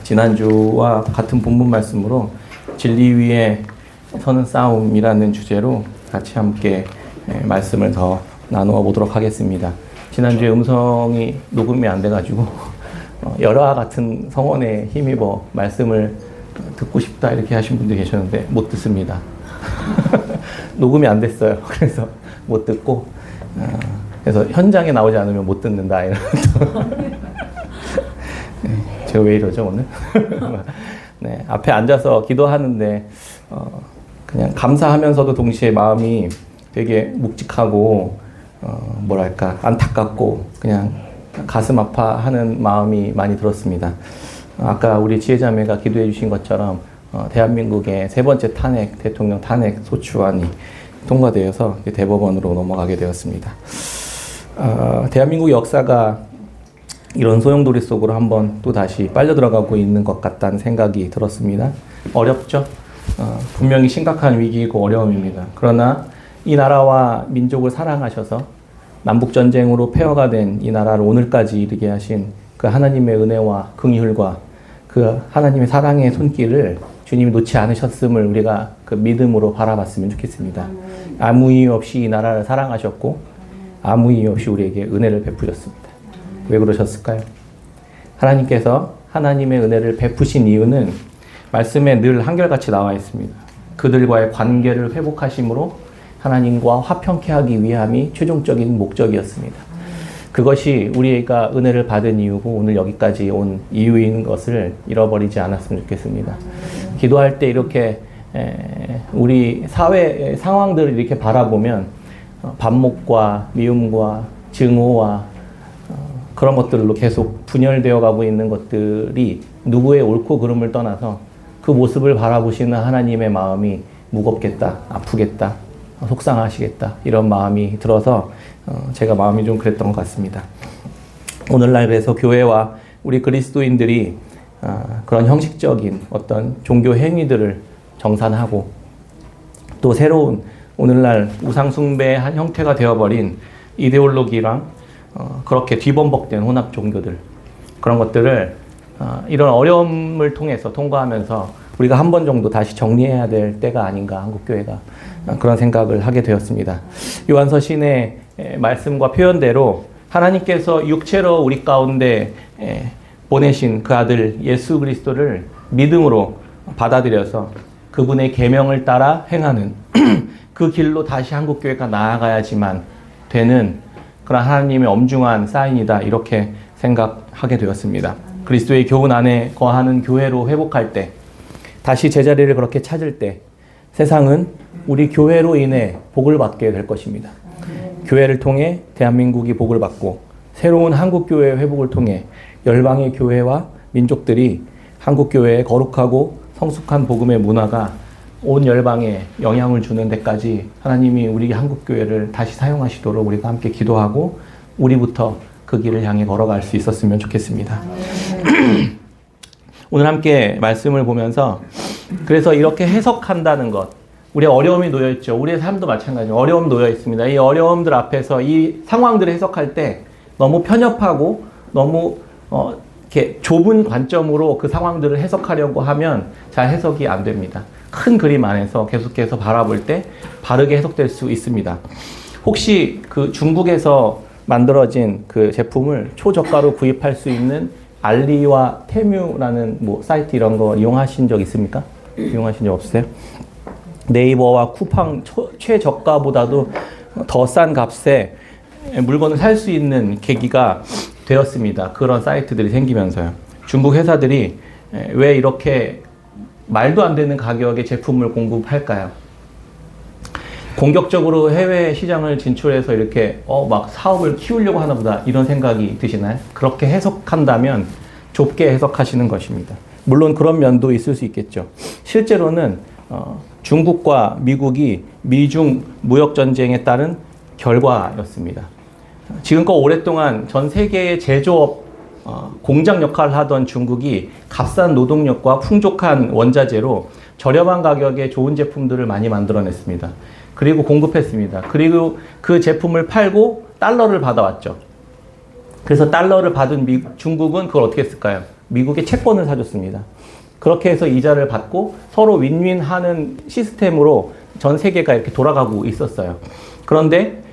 지난주와 같은 본문 말씀으로 진리 위에 서는 싸움이라는 주제로 같이 함께 말씀을 더 나누어 보도록 하겠습니다. 지난주에 음성이 녹음이 안 돼가지고 열화 같은 성원에 힘입어 말씀을 듣고 싶다 이렇게 하신 분들이 계셨는데 못 듣습니다. 녹음이 안 됐어요. 그래서 못 듣고 그래서 현장에 나오지 않으면 못 듣는다 이런 제가 왜 이러죠 오늘? 네, 앞에 앉아서 기도하는데 그냥 감사하면서도 동시에 마음이 되게 묵직하고 뭐랄까 안타깝고 그냥 가슴 아파하는 마음이 많이 들었습니다. 아까 우리 지혜자매가 기도해 주신 것처럼 대한민국의 세 번째 대통령 탄핵 소추안이 통과되어서 대법원으로 넘어가게 되었습니다. 대한민국 역사가 이런 소용돌이 속으로 한번 또 다시 빨려 들어가고 있는 것 같다는 생각이 들었습니다. 어렵죠? 분명히 심각한 위기이고 어려움입니다. 그러나 이 나라와 민족을 사랑하셔서 남북전쟁으로 폐허가 된 이 나라를 오늘까지 이르게 하신 그 하나님의 은혜와 긍휼과 그 하나님의 사랑의 손길을 주님이 놓지 않으셨음을 우리가 그 믿음으로 바라봤으면 좋겠습니다. 아무 이유 없이 이 나라를 사랑하셨고 아무 이유 없이 우리에게 은혜를 베푸셨습니다. 왜 그러셨을까요? 하나님께서 하나님의 은혜를 베푸신 이유는 말씀에 늘 한결같이 나와 있습니다. 그들과의 관계를 회복하심으로 하나님과 화평케 하기 위함이 최종적인 목적이었습니다. 그것이 우리가 은혜를 받은 이유고 오늘 여기까지 온 이유인 것을 잃어버리지 않았으면 좋겠습니다. 기도할 때 이렇게 우리 사회 상황들을 이렇게 바라보면 반목과 미움과 증오와 그런 것들로 계속 분열되어 가고 있는 것들이 누구의 옳고 그름을 떠나서 그 모습을 바라보시는 하나님의 마음이 무겁겠다, 아프겠다, 속상하시겠다 이런 마음이 들어서 제가 마음이 좀 그랬던 것 같습니다. 오늘날 그래서 교회와 우리 그리스도인들이 그런 형식적인 어떤 종교 행위들을 정산하고 또 새로운 오늘날 우상숭배의 한 형태가 되어버린 이데올로기랑 그렇게 뒤범벅된 혼합 종교들 그런 것들을 이런 어려움을 통해서 통과하면서 우리가 한 번 정도 다시 정리해야 될 때가 아닌가 한국교회가 그런 생각을 하게 되었습니다. 요한서 신의 말씀과 표현대로 하나님께서 육체로 우리 가운데 보내신 그 아들 예수 그리스도를 믿음으로 받아들여서 그분의 계명을 따라 행하는 그 길로 다시 한국교회가 나아가야지만 되는 그런 하나님의 엄중한 사인이다 이렇게 생각하게 되었습니다. 그리스도의 교훈 안에 거하는 교회로 회복할 때 다시 제자리를 그렇게 찾을 때 세상은 우리 교회로 인해 복을 받게 될 것입니다. 교회를 통해 대한민국이 복을 받고 새로운 한국교회의 회복을 통해 열방의 교회와 민족들이 한국교회의 거룩하고 성숙한 복음의 문화가 온 열방에 영향을 주는 데까지 하나님이 우리 한국교회를 다시 사용하시도록 우리가 함께 기도하고 우리부터 그 길을 향해 걸어갈 수 있었으면 좋겠습니다. 오늘 함께 말씀을 보면서 그래서 이렇게 해석한다는 것 우리의 어려움이 놓여있죠. 우리의 삶도 마찬가지로 어려움 놓여 있습니다. 이 어려움들 앞에서 이 상황들을 해석할 때 너무 편협하고 너무 이렇게 좁은 관점으로 그 상황들을 해석하려고 하면 잘 해석이 안 됩니다. 큰 그림 안에서 계속해서 바라볼 때 바르게 해석될 수 있습니다. 혹시 그 중국에서 만들어진 그 제품을 초저가로 구입할 수 있는 알리와 테뮤라는 뭐 사이트 이런 거 이용하신 적 있습니까? 이용하신 적 없으세요? 네이버와 쿠팡 최저가보다도 더 싼 값에 물건을 살 수 있는 계기가 되었습니다. 그런 사이트들이 생기면서요. 중국 회사들이 왜 이렇게 말도 안 되는 가격의 제품을 공급할까요? 공격적으로 해외 시장을 진출해서 이렇게 막 사업을 키우려고 하나 보다 이런 생각이 드시나요? 그렇게 해석한다면 좁게 해석하시는 것입니다. 물론 그런 면도 있을 수 있겠죠. 실제로는 중국과 미국이 미중 무역전쟁에 따른 결과였습니다. 지금껏 오랫동안 전 세계의 제조업 공장 역할을 하던 중국이 값싼 노동력과 풍족한 원자재로 저렴한 가격에 좋은 제품들을 많이 만들어냈습니다. 그리고 공급했습니다. 그리고 그 제품을 팔고 달러를 받아왔죠. 그래서 달러를 받은 중국은 그걸 어떻게 했을까요? 미국의 채권을 사줬습니다. 그렇게 해서 이자를 받고 서로 윈윈하는 시스템으로 전 세계가 이렇게 돌아가고 있었어요. 그런데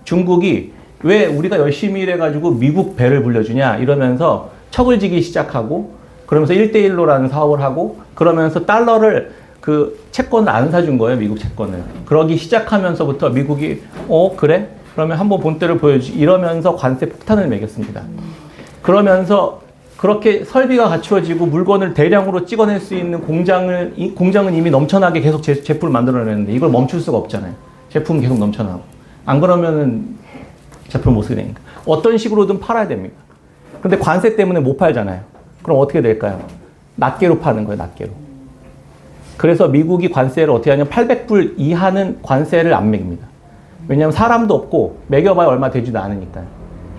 중국이 왜 우리가 열심히 일해가지고 미국 배를 불려주냐 이러면서 척을 지기 시작하고, 그러면서 1대1로라는 사업을 하고, 그러면서 달러를 그 채권을 안 사준 거예요. 미국 채권을. 그러기 시작하면서부터 미국이 그래? 그러면 한번 본때를 보여주지 이러면서 관세 폭탄을 매겼습니다. 그러면서 그렇게 설비가 갖추어지고 물건을 대량으로 찍어낼 수 있는 공장은 이미 넘쳐나게 계속 제품을 만들어내는데 이걸 멈출 수가 없잖아요. 제품 계속 넘쳐나고. 안 그러면은 제품을 못 쓰게 되니까. 어떤 식으로든 팔아야 됩니다. 근데 관세 때문에 못 팔잖아요. 그럼 어떻게 될까요? 낱개로 파는 거예요, 낱개로. 그래서 미국이 관세를 어떻게 하냐면 800불 이하는 관세를 안 매깁니다. 왜냐하면 사람도 없고 매겨봐야 얼마 되지도 않으니까요.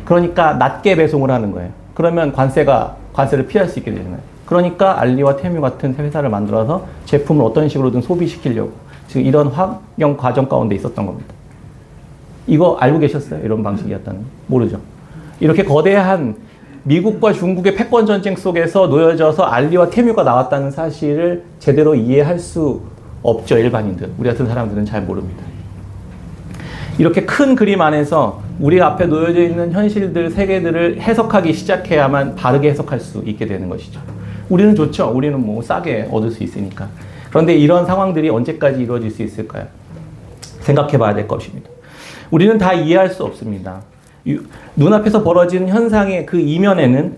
그러니까 낱개 배송을 하는 거예요. 그러면 관세를 피할 수 있게 되잖아요. 그러니까 알리와 테뮤 같은 회사를 만들어서 제품을 어떤 식으로든 소비시키려고 지금 이런 환경 과정 가운데 있었던 겁니다. 이거 알고 계셨어요? 이런 방식이었다는 거? 모르죠. 이렇게 거대한 미국과 중국의 패권 전쟁 속에서 놓여져서 알리와 테뮤가 나왔다는 사실을 제대로 이해할 수 없죠, 일반인들. 우리 같은 사람들은 잘 모릅니다. 이렇게 큰 그림 안에서 우리 앞에 놓여져 있는 현실들, 세계들을 해석하기 시작해야만 바르게 해석할 수 있게 되는 것이죠. 우리는 좋죠. 우리는 뭐 싸게 얻을 수 있으니까. 그런데 이런 상황들이 언제까지 이루어질 수 있을까요? 생각해 봐야 될 것입니다. 우리는 다 이해할 수 없습니다. 눈앞에서 벌어지는 현상의 그 이면에는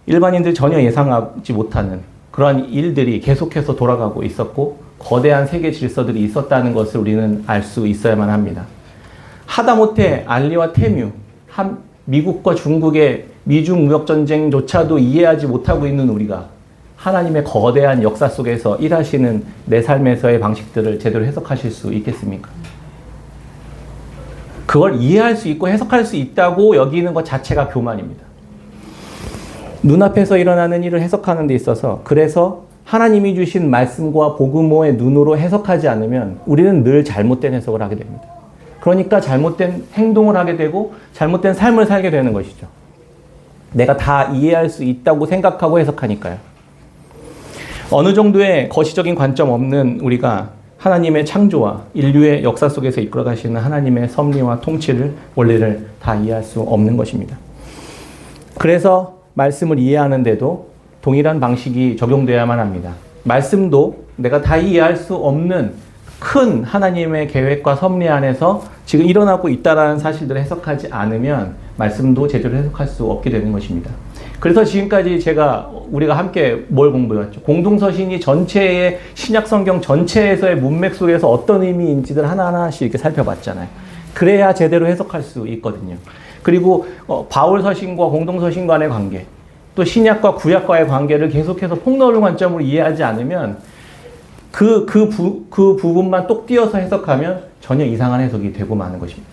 일반인들 전혀 예상하지 못하는 그러한 일들이 계속해서 돌아가고 있었고 거대한 세계 질서들이 있었다는 것을 우리는 알 수 있어야만 합니다. 하다못해 알리와 테뮤, 미국과 중국의 미중 무역전쟁조차도 이해하지 못하고 있는 우리가 하나님의 거대한 역사 속에서 일하시는 내 삶에서의 방식들을 제대로 해석하실 수 있겠습니까? 그걸 이해할 수 있고 해석할 수 있다고 여기는 것 자체가 교만입니다. 눈앞에서 일어나는 일을 해석하는 데 있어서 그래서 하나님이 주신 말씀과 복음의 눈으로 해석하지 않으면 우리는 늘 잘못된 해석을 하게 됩니다. 그러니까 잘못된 행동을 하게 되고 잘못된 삶을 살게 되는 것이죠. 내가 다 이해할 수 있다고 생각하고 해석하니까요. 어느 정도의 거시적인 관점 없는 우리가 하나님의 창조와 인류의 역사 속에서 이끌어가시는 하나님의 섭리와 통치를, 원리를 다 이해할 수 없는 것입니다. 그래서 말씀을 이해하는데도 동일한 방식이 적용되어야만 합니다. 말씀도 내가 다 이해할 수 없는 큰 하나님의 계획과 섭리 안에서 지금 일어나고 있다는 사실들을 해석하지 않으면 말씀도 제대로 해석할 수 없게 되는 것입니다. 그래서 지금까지 우리가 함께 뭘 공부해왔죠? 공동서신이 전체의 신약 성경 전체에서의 문맥 속에서 어떤 의미인지를 하나하나씩 이렇게 살펴봤잖아요. 그래야 제대로 해석할 수 있거든요. 그리고 바울 서신과 공동서신 간의 관계, 또 신약과 구약과의 관계를 계속해서 폭넓은 관점으로 이해하지 않으면 그 부분만 똑 띄어서 해석하면 전혀 이상한 해석이 되고 마는 것입니다.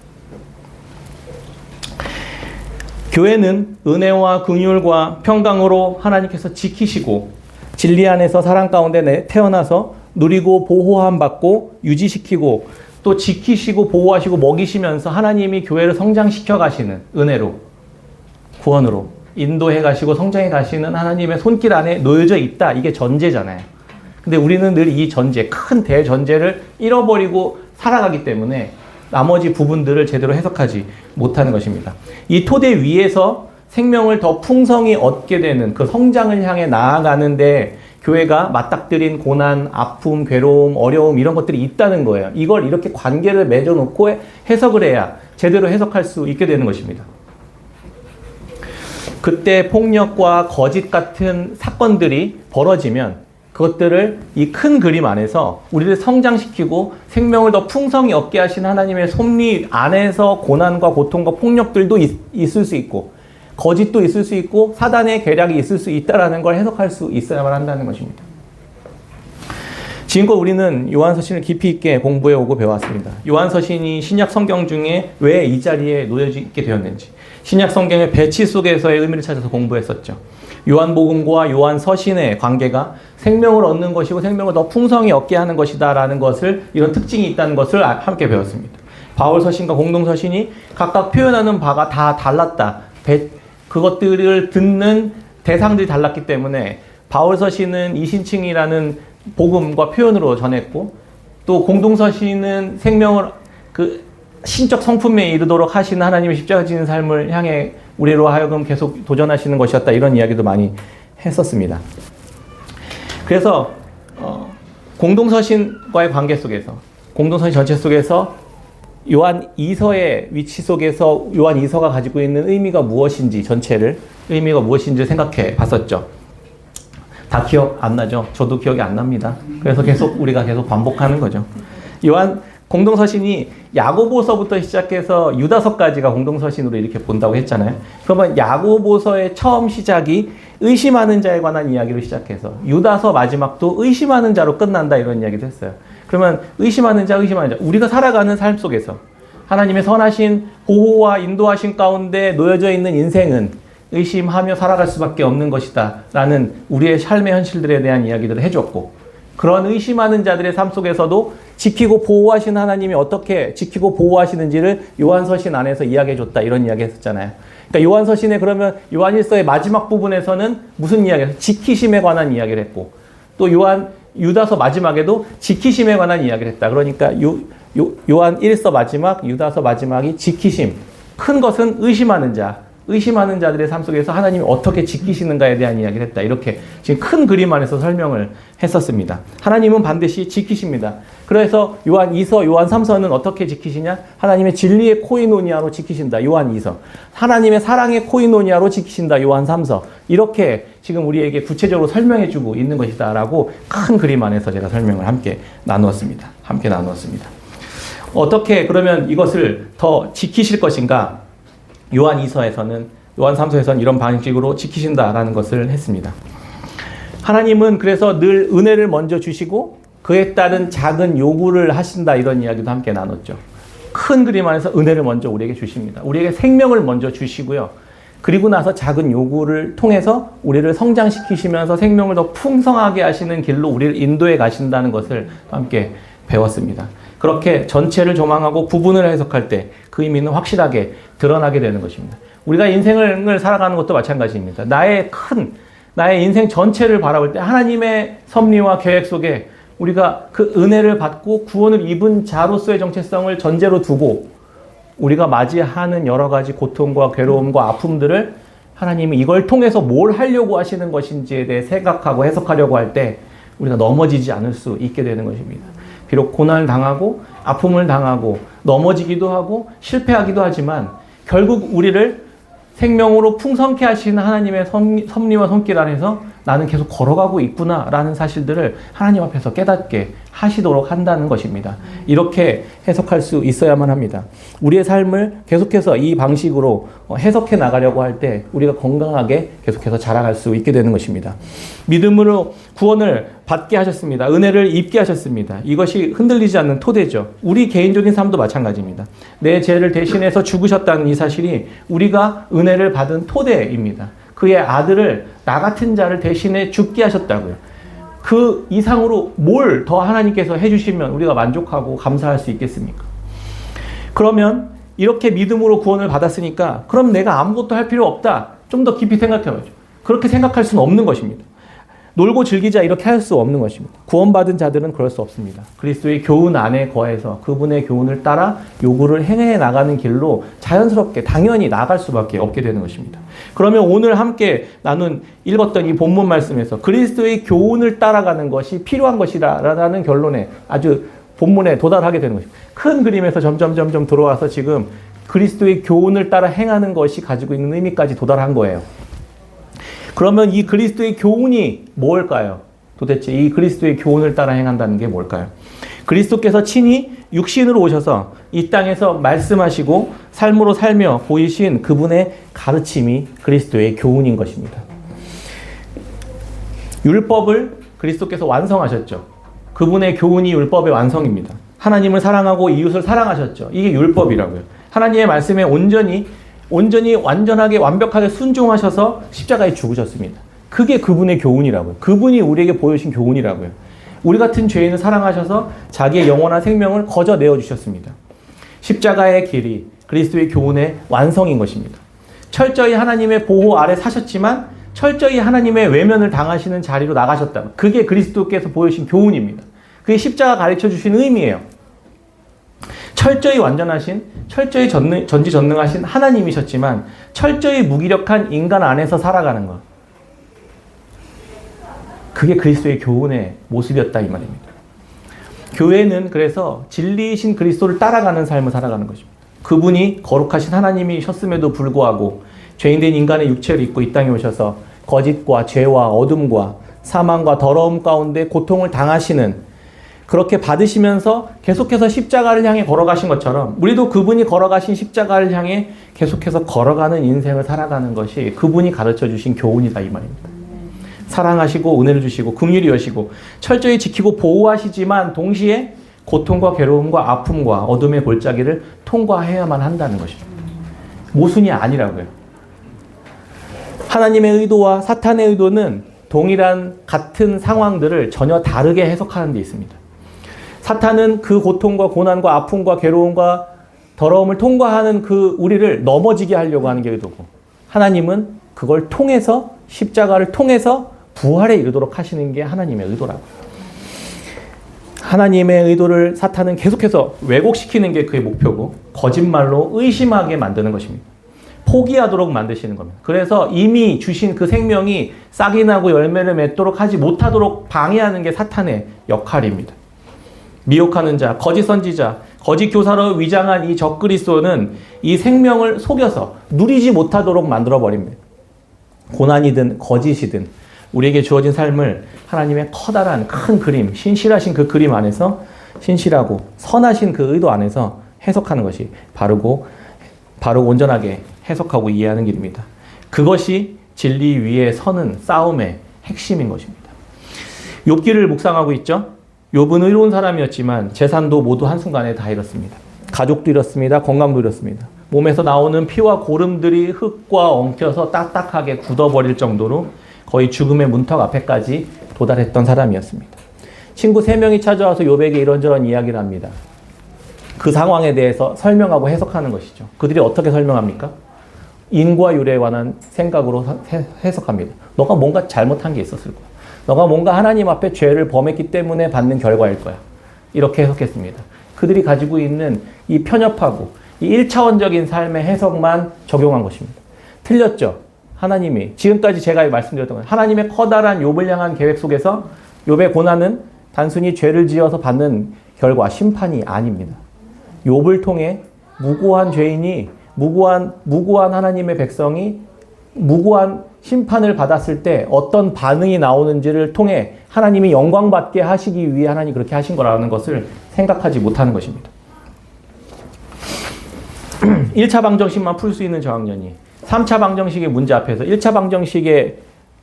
교회는 은혜와 긍휼과 평강으로 하나님께서 지키시고 진리 안에서 사랑 가운데 태어나서 누리고 보호함 받고 유지시키고 또 지키시고 보호하시고 먹이시면서 하나님이 교회를 성장시켜 가시는 은혜로, 구원으로 인도해 가시고 성장해 가시는 하나님의 손길 안에 놓여져 있다. 이게 전제잖아요. 근데 우리는 늘 이 전제, 큰 대전제를 잃어버리고 살아가기 때문에 나머지 부분들을 제대로 해석하지 못하는 것입니다. 이 토대 위에서 생명을 더 풍성히 얻게 되는 그 성장을 향해 나아가는데 교회가 맞닥뜨린 고난, 아픔, 괴로움, 어려움 이런 것들이 있다는 거예요. 이걸 이렇게 관계를 맺어놓고 해석을 해야 제대로 해석할 수 있게 되는 것입니다. 그때 폭력과 거짓 같은 사건들이 벌어지면 그것들을 이 큰 그림 안에서 우리를 성장시키고 생명을 더 풍성히 얻게 하신 하나님의 섭리 안에서 고난과 고통과 폭력들도 있을 수 있고 거짓도 있을 수 있고 사단의 계략이 있을 수 있다는 걸 해석할 수 있어야만 한다는 것입니다. 지금껏 우리는 요한서신을 깊이 있게 공부해 오고 배워왔습니다. 요한서신이 신약 성경 중에 왜 이 자리에 놓여지게 되었는지, 신약 성경의 배치 속에서의 의미를 찾아서 공부했었죠. 요한복음과 요한서신의 관계가 생명을 얻는 것이고 생명을 더 풍성히 얻게 하는 것이다라는 것을, 이런 특징이 있다는 것을 함께 배웠습니다. 바울서신과 공동서신이 각각 표현하는 바가 다 달랐다. 그것들을 듣는 대상들이 달랐기 때문에 바울서신은 이신칭이라는 복음과 표현으로 전했고, 또 공동서신은 생명을 그 신적 성품에 이르도록 하시는 하나님의 십자가 지는 삶을 향해 우리로 하여금 계속 도전하시는 것이었다, 이런 이야기도 많이 했었습니다. 그래서 공동서신과의 관계 속에서, 공동서신 전체 속에서 요한 2서의 위치 속에서 요한 2서가 가지고 있는 의미가 무엇인지, 전체를 의미가 무엇인지 생각해 봤었죠. 다 기억 안 나죠? 저도 기억이 안 납니다. 그래서 우리가 계속 반복하는 거죠. 요한 공동서신이 야고보서부터 시작해서 유다서까지가 공동서신으로 이렇게 본다고 했잖아요. 그러면 야고보서의 처음 시작이 의심하는 자에 관한 이야기로 시작해서 유다서 마지막도 의심하는 자로 끝난다, 이런 이야기도 했어요. 그러면 의심하는 자, 우리가 살아가는 삶 속에서 하나님의 선하신 보호와 인도하신 가운데 놓여져 있는 인생은 의심하며 살아갈 수밖에 없는 것이다 라는 우리의 삶의 현실들에 대한 이야기들을 해줬고, 그런 의심하는 자들의 삶 속에서도 지키고 보호하신 하나님이 어떻게 지키고 보호하시는지를 요한서신 안에서 이야기해줬다, 이런 이야기 했었잖아요. 그러니까 요한서신에, 그러면 요한일서의 마지막 부분에서는 무슨 이야기를, 지키심에 관한 이야기를 했고, 또 유다서 마지막에도 지키심에 관한 이야기를 했다. 그러니까 요한 1서 마지막, 유다서 마지막이 지키심, 큰 것은 의심하는 자들의 삶 속에서 하나님이 어떻게 지키시는가에 대한 이야기를 했다. 이렇게 지금 큰 그림 안에서 설명을 했었습니다. 하나님은 반드시 지키십니다. 그래서 요한 2서, 요한 3서는 어떻게 지키시냐? 하나님의 진리의 코이노니아로 지키신다, 요한 2서. 하나님의 사랑의 코이노니아로 지키신다, 요한 3서. 이렇게 지금 우리에게 구체적으로 설명해주고 있는 것이다 라고 큰 그림 안에서 제가 설명을 함께 나누었습니다. 어떻게 그러면 이것을 더 지키실 것인가? 요한 2서에서는, 요한 3서에서는 이런 방식으로 지키신다라는 것을 했습니다. 하나님은 그래서 늘 은혜를 먼저 주시고 그에 따른 작은 요구를 하신다, 이런 이야기도 함께 나눴죠. 큰 그림 안에서 은혜를 먼저 우리에게 주십니다. 우리에게 생명을 먼저 주시고요. 그리고 나서 작은 요구를 통해서 우리를 성장시키시면서 생명을 더 풍성하게 하시는 길로 우리를 인도해 가신다는 것을 함께 배웠습니다. 그렇게 전체를 조망하고 부분을 해석할 때 그 의미는 확실하게 드러나게 되는 것입니다. 우리가 인생을 살아가는 것도 마찬가지입니다. 나의 인생 전체를 바라볼 때 하나님의 섭리와 계획 속에 우리가 그 은혜를 받고 구원을 입은 자로서의 정체성을 전제로 두고 우리가 맞이하는 여러 가지 고통과 괴로움과 아픔들을 하나님이 이걸 통해서 뭘 하려고 하시는 것인지에 대해 생각하고 해석하려고 할 때 우리가 넘어지지 않을 수 있게 되는 것입니다. 비록 고난을 당하고 아픔을 당하고 넘어지기도 하고 실패하기도 하지만 결국 우리를 생명으로 풍성케 하시는 하나님의 섭리와 손길 안에서 나는 계속 걸어가고 있구나라는 사실들을 하나님 앞에서 깨닫게 하시도록 한다는 것입니다. 이렇게 해석할 수 있어야만 합니다. 우리의 삶을 계속해서 이 방식으로 해석해 나가려고 할 때 우리가 건강하게 계속해서 자라갈 수 있게 되는 것입니다. 믿음으로 구원을 받게 하셨습니다. 은혜를 입게 하셨습니다. 이것이 흔들리지 않는 토대죠. 우리 개인적인 삶도 마찬가지입니다. 내 죄를 대신해서 죽으셨다는 이 사실이 우리가 은혜를 받은 토대입니다. 그의 아들을 나 같은 자를 대신해 죽게 하셨다고요. 그 이상으로 뭘 더 하나님께서 해주시면 우리가 만족하고 감사할 수 있겠습니까? 그러면 이렇게 믿음으로 구원을 받았으니까 그럼 내가 아무것도 할 필요 없다. 좀 더 깊이 생각해보죠. 그렇게 생각할 수는 없는 것입니다. 놀고 즐기자 이렇게 할 수 없는 것입니다. 구원받은 자들은 그럴 수 없습니다. 그리스도의 교훈 안에 거해서 그분의 교훈을 따라 요구를 행해 나가는 길로 자연스럽게 당연히 나갈 수밖에 없게 되는 것입니다. 그러면 오늘 함께 읽었던 이 본문 말씀에서 그리스도의 교훈을 따라가는 것이 필요한 것이라는 결론에 아주 본문에 도달하게 되는 것입니다. 큰 그림에서 점점 들어와서 지금 그리스도의 교훈을 따라 행하는 것이 가지고 있는 의미까지 도달한 거예요. 그러면 이 그리스도의 교훈이 뭘까요? 도대체 이 그리스도의 교훈을 따라 행한다는 게 뭘까요? 그리스도께서 친히 육신으로 오셔서 이 땅에서 말씀하시고 삶으로 살며 보이신 그분의 가르침이 그리스도의 교훈인 것입니다. 율법을 그리스도께서 완성하셨죠. 그분의 교훈이 율법의 완성입니다. 하나님을 사랑하고 이웃을 사랑하셨죠. 이게 율법이라고요. 하나님의 말씀에 완전하게 완벽하게 순종하셔서 십자가에 죽으셨습니다. 그게 그분의 교훈이라고요. 그분이 우리에게 보여주신 교훈이라고요. 우리 같은 죄인을 사랑하셔서 자기의 영원한 생명을 거저 내어주셨습니다. 십자가의 길이 그리스도의 교훈의 완성인 것입니다. 철저히 하나님의 보호 아래 사셨지만 철저히 하나님의 외면을 당하시는 자리로 나가셨다. 그게 그리스도께서 보여주신 교훈입니다. 그게 십자가 가르쳐 주신 의미예요. 철저히 완전하신, 철저히 전지전능하신 하나님이셨지만 철저히 무기력한 인간 안에서 살아가는 것. 그게 그리스도의 교훈의 모습이었다 이 말입니다. 교회는 그래서 진리이신 그리스도를 따라가는 삶을 살아가는 것입니다. 그분이 거룩하신 하나님이셨음에도 불구하고 죄인된 인간의 육체를 입고 이 땅에 오셔서 거짓과 죄와 어둠과 사망과 더러움 가운데 고통을 당하시는, 그렇게 받으시면서 계속해서 십자가를 향해 걸어가신 것처럼 우리도 그분이 걸어가신 십자가를 향해 계속해서 걸어가는 인생을 살아가는 것이 그분이 가르쳐 주신 교훈이다 이 말입니다. 사랑하시고 은혜를 주시고 긍휼히 여시고 철저히 지키고 보호하시지만 동시에 고통과 괴로움과 아픔과 어둠의 골짜기를 통과해야만 한다는 것입니다. 모순이 아니라고요. 하나님의 의도와 사탄의 의도는 동일한 같은 상황들을 전혀 다르게 해석하는 데 있습니다. 사탄은 그 고통과 고난과 아픔과 괴로움과 더러움을 통과하는 그 우리를 넘어지게 하려고 하는 게 의도고, 하나님은 그걸 통해서 십자가를 통해서 부활에 이르도록 하시는 게 하나님의 의도라고. 하나님의 의도를 사탄은 계속해서 왜곡시키는 게 그의 목표고 거짓말로 의심하게 만드는 것입니다. 포기하도록 만드시는 겁니다. 그래서 이미 주신 그 생명이 싹이 나고 열매를 맺도록 하지 못하도록 방해하는 게 사탄의 역할입니다. 미혹하는 자, 거짓 선지자, 거짓 교사로 위장한 이 적그리스도는 이 생명을 속여서 누리지 못하도록 만들어버립니다. 고난이든 거짓이든 우리에게 주어진 삶을 하나님의 커다란 큰 그림, 신실하신 그 그림 안에서, 신실하고 선하신 그 의도 안에서 해석하는 것이 바르고 온전하게 해석하고 이해하는 길입니다. 그것이 진리 위에 서는 싸움의 핵심인 것입니다. 욥기를 묵상하고 있죠. 욥은 의로운 사람이었지만 재산도 모두 한순간에 다 잃었습니다. 가족도 잃었습니다. 건강도 잃었습니다. 몸에서 나오는 피와 고름들이 흙과 엉켜서 딱딱하게 굳어버릴 정도로 거의 죽음의 문턱 앞에까지 도달했던 사람이었습니다. 친구 3명이 찾아와서 욥에게 이런저런 이야기를 합니다. 그 상황에 대해서 설명하고 해석하는 것이죠. 그들이 어떻게 설명합니까? 인과 율에 관한 생각으로 해석합니다. 너가 뭔가 잘못한 게 있었을 거야. 너가 뭔가 하나님 앞에 죄를 범했기 때문에 받는 결과일 거야. 이렇게 해석했습니다. 그들이 가지고 있는 이 편협하고 이 1차원적인 삶의 해석만 적용한 것입니다. 틀렸죠? 하나님이 지금까지 제가 말씀드렸던 것, 하나님의 커다란 욥을 향한 계획 속에서 욥의 고난은 단순히 죄를 지어서 받는 결과, 심판이 아닙니다. 욥을 통해 무고한 죄인이, 무고한 하나님의 백성이 무고한 심판을 받았을 때 어떤 반응이 나오는지를 통해 하나님이 영광받게 하시기 위해 하나님이 그렇게 하신 거라는 것을 생각하지 못하는 것입니다. 1차 방정식만 풀 수 있는 저학년이 3차 방정식의 문제 앞에서 1차 방정식의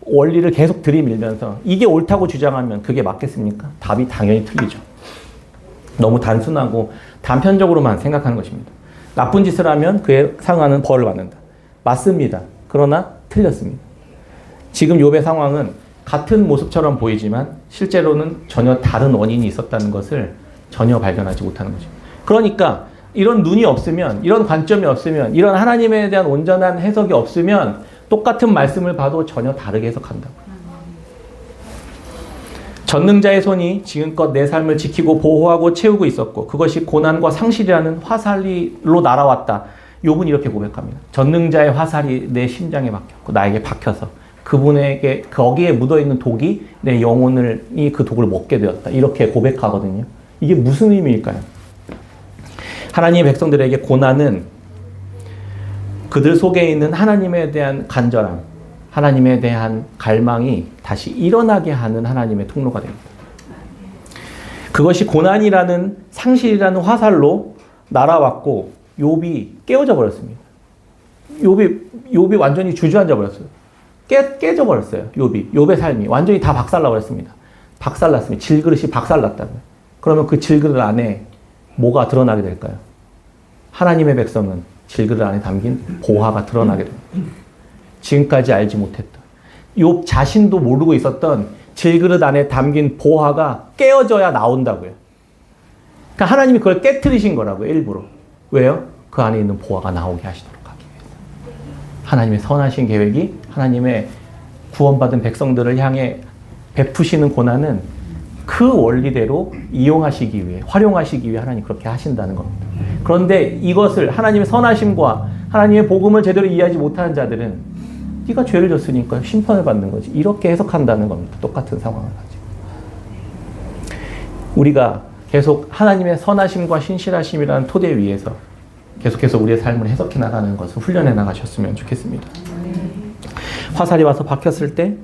원리를 계속 들이밀면서 이게 옳다고 주장하면 그게 맞겠습니까? 답이 당연히 틀리죠. 너무 단순하고 단편적으로만 생각하는 것입니다. 나쁜 짓을 하면 그에 상하는 벌을 받는다. 맞습니다. 그러나 틀렸습니다. 지금 욥의 상황은 같은 모습처럼 보이지만 실제로는 전혀 다른 원인이 있었다는 것을 전혀 발견하지 못하는 거죠. 그러니까 이런 눈이 없으면, 이런 관점이 없으면, 이런 하나님에 대한 온전한 해석이 없으면 똑같은 말씀을 봐도 전혀 다르게 해석한다고요. 전능자의 손이 지금껏 내 삶을 지키고 보호하고 채우고 있었고 그것이 고난과 상실이라는 화살로 날아왔다. 욥은 이렇게 고백합니다. 전능자의 화살이 내 심장에 박혔고 나에게 박혀서 그분에게 거기에 묻어있는 독이 내 영혼이 그 독을 먹게 되었다. 이렇게 고백하거든요. 이게 무슨 의미일까요? 하나님의 백성들에게 고난은 그들 속에 있는 하나님에 대한 간절함, 하나님에 대한 갈망이 다시 일어나게 하는 하나님의 통로가 됩니다. 그것이 고난이라는 상실이라는 화살로 날아왔고 욥이 깨어져 버렸습니다. 욥이 완전히 주저앉아 버렸어요. 깨져 버렸어요. 욥의 삶이 완전히 다 박살나 버렸습니다. 박살났습니다. 질그릇이 박살났다고요. 그러면 그 질그릇 안에 뭐가 드러나게 될까요? 하나님의 백성은 질그릇 안에 담긴 보화가 드러나게 됩니다. 지금까지 알지 못했던, 욥 자신도 모르고 있었던 질그릇 안에 담긴 보화가 깨어져야 나온다고요. 그러니까 하나님이 그걸 깨트리신 거라고요, 일부러. 왜요? 그 안에 있는 보화가 나오게 하시도록 하기 위해서. 하나님의 선하신 계획이, 하나님의 구원받은 백성들을 향해 베푸시는 고난은 그 원리대로 이용하시기 위해, 활용하시기 위해 하나님 그렇게 하신다는 겁니다. 그런데 이것을 하나님의 선하심과 하나님의 복음을 제대로 이해하지 못하는 자들은 네가 죄를 졌으니까 심판을 받는 거지, 이렇게 해석한다는 겁니다. 똑같은 상황을 가지고. 우리가 계속 하나님의 선하심과 신실하심이라는 토대 위에서 계속해서 우리의 삶을 해석해 나가는 것을 훈련해 나가셨으면 좋겠습니다. 화살이 와서 박혔을 때,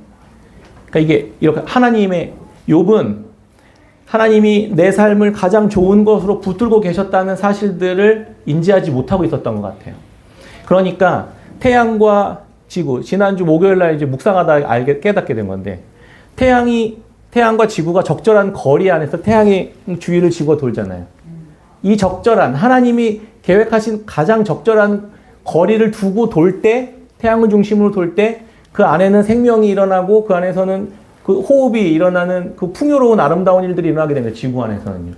그러니까 이게 이렇게 욥은 하나님이 내 삶을 가장 좋은 것으로 붙들고 계셨다는 사실들을 인지하지 못하고 있었던 것 같아요. 그러니까 태양과 지구, 지난주 목요일 날 이제 묵상하다 깨닫게 된 건데, 태양과 지구가 적절한 거리 안에서 태양이 주위를 지고 돌잖아요. 이 적절한, 하나님이 계획하신 가장 적절한 거리를 두고 돌 때, 태양을 중심으로 돌 때 그 안에는 생명이 일어나고 그 안에서는 그 호흡이 일어나는 그 풍요로운 아름다운 일들이 일어나게 됩니다. 지구 안에서는요.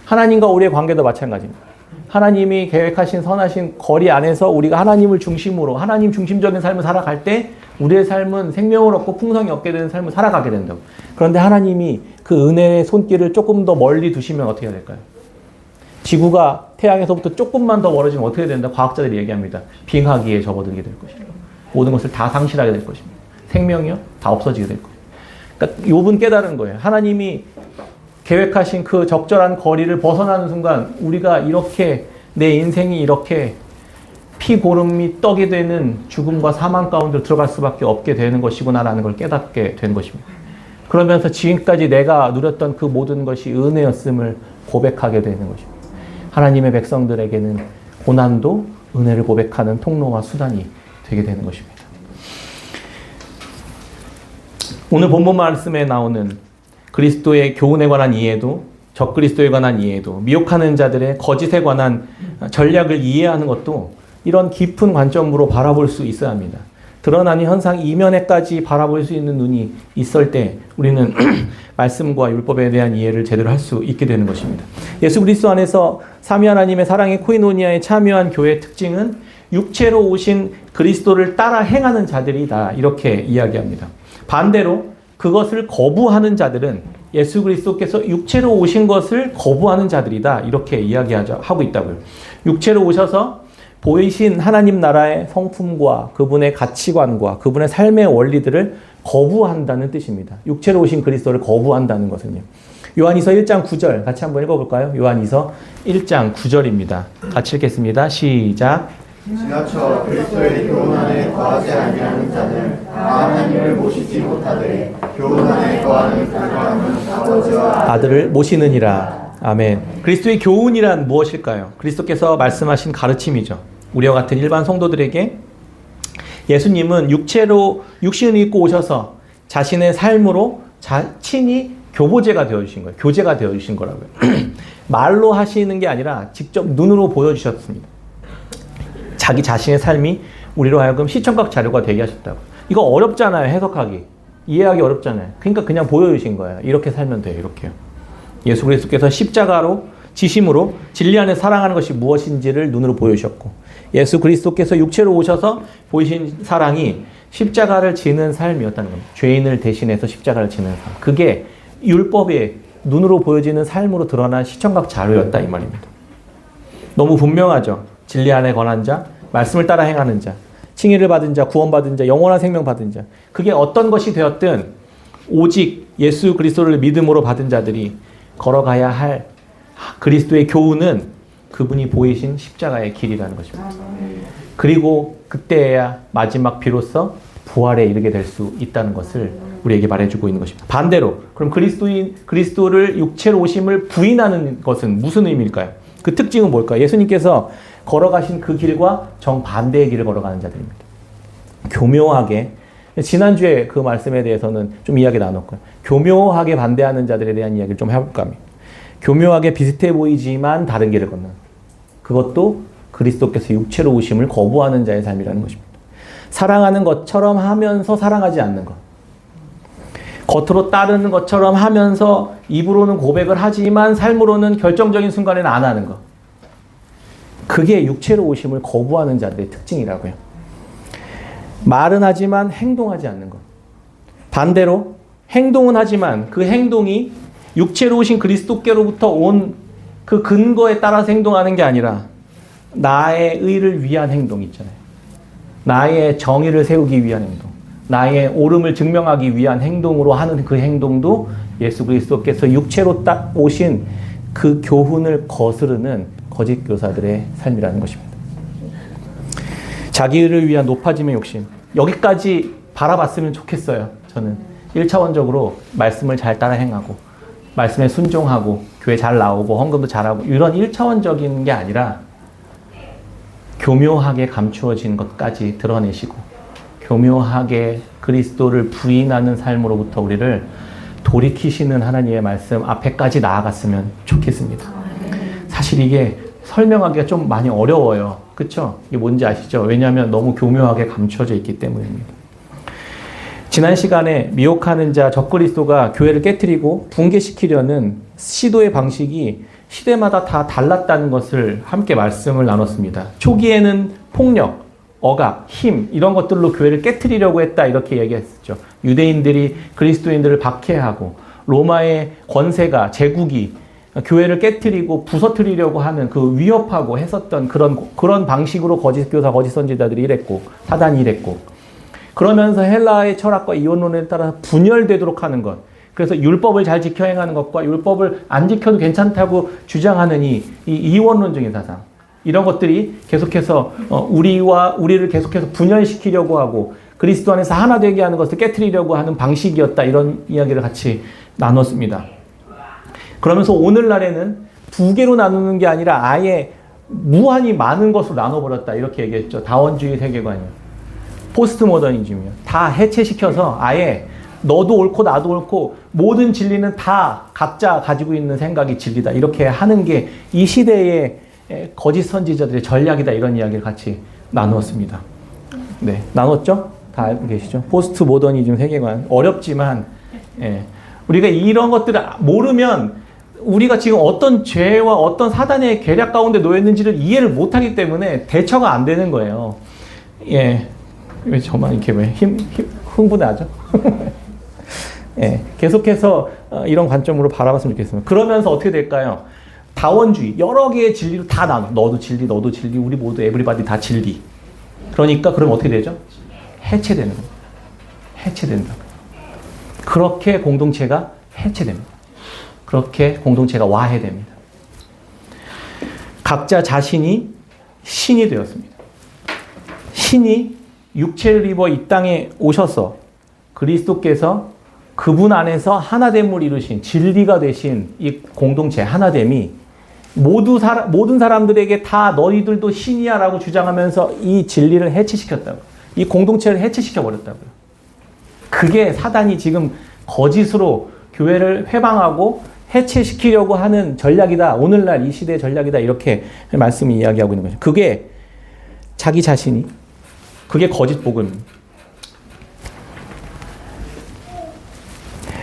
하나님과 우리의 관계도 마찬가지입니다. 하나님이 계획하신 선하신 거리 안에서 우리가 하나님을 중심으로, 하나님 중심적인 삶을 살아갈 때 우리의 삶은 생명을 얻고 풍성이 얻게 되는 삶을 살아가게 된다고. 그런데 하나님이 그 은혜의 손길을 조금 더 멀리 두시면 어떻게 해야 될까요? 지구가 태양에서부터 조금만 더 멀어지면 어떻게 된다? 과학자들이 얘기합니다. 빙하기에 접어들게 될 것이다. 모든 것을 다 상실하게 될 것입니다. 생명이요? 다 없어지게 될 거예요. 그러니까 욥은 깨달은 거예요. 하나님이 계획하신 그 적절한 거리를 벗어나는 순간 우리가 이렇게, 내 인생이 이렇게 피고름이 떡이 되는 죽음과 사망 가운데로 들어갈 수밖에 없게 되는 것이구나라는 걸 깨닫게 된 것입니다. 그러면서 지금까지 내가 누렸던 그 모든 것이 은혜였음을 고백하게 되는 것입니다. 하나님의 백성들에게는 고난도 은혜를 고백하는 통로와 수단이 되게 되는 것입니다. 오늘 본문 말씀에 나오는 그리스도의 교훈에 관한 이해도, 적그리스도에 관한 이해도, 미혹하는 자들의 거짓에 관한 전략을 이해하는 것도 이런 깊은 관점으로 바라볼 수 있어야 합니다. 드러나는 현상 이면에까지 바라볼 수 있는 눈이 있을 때 우리는 말씀과 율법에 대한 이해를 제대로 할 수 있게 되는 것입니다. 예수 그리스도 안에서 삼위 하나님의 사랑의 코이노니아에 참여한 교회의 특징은 육체로 오신 그리스도를 따라 행하는 자들이다, 이렇게 이야기합니다. 반대로 그것을 거부하는 자들은 예수 그리스도께서 육체로 오신 것을 거부하는 자들이다, 이렇게 이야기하고 있다고요. 육체로 오셔서 보이신 하나님 나라의 성품과 그분의 가치관과 그분의 삶의 원리들을 거부한다는 뜻입니다. 육체로 오신 그리스도를 거부한다는 것은요. 요한이서 1장 9절 같이 한번 읽어볼까요? 요한이서 1장 9절입니다. 같이 읽겠습니다. 시작. 지나쳐 그리스도의 교훈 안에 거하지 아니하는 자는 하나님을 모시지 못하되 교훈 안에 거하는 그들은 아버지와 아들을 모시느니라. 아멘. 그리스도의 교훈이란 무엇일까요? 그리스도께서 말씀하신 가르침이죠. 우리와 같은 일반 성도들에게 예수님은 육신을 입고 오셔서 자신의 삶으로 친히 교보제가 되어주신 거예요. 교제가 되어주신 거라고요. 말로 하시는 게 아니라 직접 눈으로 보여주셨습니다. 자기 자신의 삶이 우리로 하여금 시청각 자료가 되게 하셨다고. 이거 어렵잖아요, 해석하기. 이해하기 어렵잖아요. 그러니까 그냥 보여주신 거예요. 이렇게 살면 돼요, 이렇게요. 예수 그리스도께서 십자가로, 지심으로 진리 안에 사랑하는 것이 무엇인지를 눈으로 보여주셨고, 예수 그리스도께서 육체로 오셔서 보이신 사랑이 십자가를 지는 삶이었다는 겁니다. 죄인을 대신해서 십자가를 지는 삶. 그게 율법의 눈으로 보여지는 삶으로 드러난 시청각 자료였다, 이 말입니다. 너무 분명하죠. 진리 안에 권한 자, 말씀을 따라 행하는 자, 칭의를 받은 자, 구원받은 자, 영원한 생명 받은 자. 그게 어떤 것이 되었든 오직 예수 그리스도를 믿음으로 받은 자들이 걸어가야 할 그리스도의 교훈은 그분이 보이신 십자가의 길이라는 것입니다. 그리고 그때야 마지막 비로소 부활에 이르게 될 수 있다는 것을 우리에게 말해주고 있는 것입니다. 반대로 그럼 그리스도를 육체로 오심을 부인하는 것은 무슨 의미일까요? 그 특징은 뭘까요? 예수님께서 걸어가신 그 길과 정반대의 길을 걸어가는 자들입니다. 교묘하게, 지난주에 그 말씀에 대해서는 좀 이야기 나눴고요. 교묘하게 반대하는 자들에 대한 이야기를 좀 해볼까 합니다. 교묘하게 비슷해 보이지만 다른 길을 걷는, 그것도 그리스도께서 육체로 오심을 거부하는 자의 삶이라는 것입니다. 사랑하는 것처럼 하면서 사랑하지 않는 것, 겉으로 따르는 것처럼 하면서 입으로는 고백을 하지만 삶으로는 결정적인 순간에는 안 하는 것, 그게 육체로 오심을 거부하는 자들의 특징이라고요. 말은 하지만 행동하지 않는 것, 반대로 행동은 하지만 그 행동이 육체로 오신 그리스도께로부터 온 그 근거에 따라서 행동하는 게 아니라 나의 의를 위한 행동 있잖아요. 나의 정의를 세우기 위한 행동, 나의 옳음을 증명하기 위한 행동으로 하는 그 행동도 예수 그리스도께서 육체로 딱 오신 그 교훈을 거스르는 거짓 교사들의 삶이라는 것입니다. 자기 의를 위한 높아짐의 욕심. 여기까지 바라봤으면 좋겠어요. 저는 1차원적으로 말씀을 잘 따라 행하고 말씀에 순종하고 교회 잘 나오고 헌금도 잘하고 이런 1차원적인 게 아니라 교묘하게 감추어진 것까지 드러내시고 교묘하게 그리스도를 부인하는 삶으로부터 우리를 돌이키시는 하나님의 말씀 앞에까지 나아갔으면 좋겠습니다. 사실 이게 설명하기가 좀 많이 어려워요. 그렇죠? 이게 뭔지 아시죠? 왜냐하면 너무 교묘하게 감춰져 있기 때문입니다. 지난 시간에 미혹하는 자 적그리스도가 교회를 깨트리고 붕괴시키려는 시도의 방식이 시대마다 다 달랐다는 것을 함께 말씀을 나눴습니다. 초기에는 폭력, 억압, 힘 이런 것들로 교회를 깨트리려고 했다 이렇게 얘기했었죠. 유대인들이 그리스도인들을 박해하고 로마의 권세가 제국이 교회를 깨트리고 부서뜨리려고 하는 그 위협하고 했었던 그런 방식으로 거짓 교사, 거짓 선지자들이 일했고 사단이 일했고 그러면서 헬라의 철학과 이원론에 따라서 분열되도록 하는 것. 그래서 율법을 잘 지켜 행하는 것과 율법을 안 지켜도 괜찮다고 주장하는 이 이원론적인 사상. 이런 것들이 계속해서 우리를 계속해서 분열시키려고 하고 그리스도 안에서 하나 되게 하는 것을 깨트리려고 하는 방식이었다. 이런 이야기를 같이 나눴습니다. 그러면서 오늘날에는 두 개로 나누는 게 아니라 아예 무한히 많은 것으로 나눠버렸다. 이렇게 얘기했죠. 다원주의 세계관이요. 포스트 모더니즘이요. 다 해체시켜서 아예 너도 옳고 나도 옳고 모든 진리는 다 각자 가지고 있는 생각이 진리다. 이렇게 하는 게 이 시대의 거짓 선지자들의 전략이다. 이런 이야기를 같이 나누었습니다. 네, 나눴죠? 다 알고 계시죠? 포스트 모더니즘 세계관. 어렵지만 우리가 이런 것들을 모르면 우리가 지금 어떤 죄와 어떤 사단의 계략 가운데 놓였는지를 이해를 못하기 때문에 대처가 안 되는 거예요. 예. 왜 저만 이렇게 흥분하죠? 예, 계속해서 이런 관점으로 바라봤으면 좋겠습니다. 그러면서 어떻게 될까요? 다원주의, 여러 개의 진리로 다 나눠. 너도 진리, 너도 진리, 우리 모두 에브리바디 다 진리. 그러니까 그럼 어떻게 되죠? 해체되는 거예요. 해체된다. 그렇게 공동체가 해체됩니다. 그렇게 공동체가 와해됩니다. 각자 자신이 신이 되었습니다. 신이 육체를 입어 이 땅에 오셔서 그리스도께서 그분 안에서 하나됨을 이루신 진리가 되신 이 공동체 하나됨이 모든 사람들에게 다 너희들도 신이야 라고 주장하면서 이 진리를 해체시켰다고. 이 공동체를 해체시켜버렸다고요. 그게 사단이 지금 거짓으로 교회를 회방하고 해체시키려고 하는 전략이다. 오늘날 이 시대의 전략이다. 이렇게 말씀이 이야기하고 있는 거죠. 그게 자기 자신이 그게 거짓 복음입니다.